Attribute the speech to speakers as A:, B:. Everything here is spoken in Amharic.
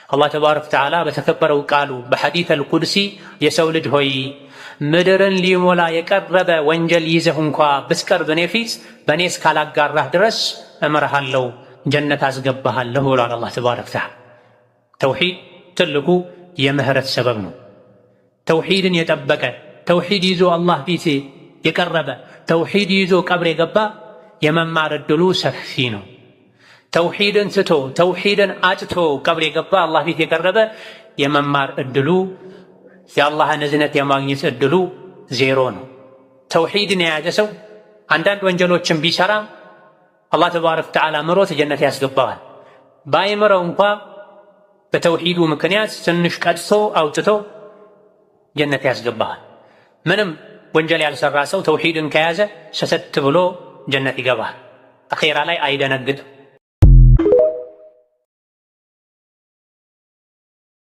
A: አላህ ተባረከ ወተዓላ በተከበረው ቃሉ በሐዲስ አልቁድሲ የሰው ልጅ ሆይ ምድርን ሊሞላ የቀረበ ወንጀል ይዘህ እንኳ ብትቀርብ እኔ ፊት በእኔ እስካላጋራህ ድረስ እምርሃለሁ፣ ጀነት አስገባሃለሁ ብሏል አላህ ተባረከ ወተዓላ። ተውሂድ ትልቁ የምህረት ሰበብ ነው። ተውሂድን የጠበቀ ተውሂድ ይዞ አላህ ፊት የቀረበ ተውሂድ ይዞ ቀብር የገባ የመማር ዕድሉ ሰፊ ነው። ተውሂድን ትቶ ተውሂድን አጥቶ ቀብር የገባ አላህ ፊት የቀረበ የመማር ዕድሉ የአላህን እዝነት የማግኘት ዕድሉ ዜሮ ነው። ተውሂድን የያዘ ሰው አንዳንድ ወንጀሎችን ቢሰራ አላህ ተባረከ ወተዓላ ምሮት ጀነት ያስገባዋል። ባይምረው እንኳ በተውሂዱ ምክንያት ትንሽ ቀጥቶ አውጥቶ ጀነት ያስገባዋል። ምንም ወንጀል ያልሰራ ሰው ተውሂድን ከያዘ ሰተት ብሎ ጀነት ይገባል። አኼራ ላይ አይደነግጥም።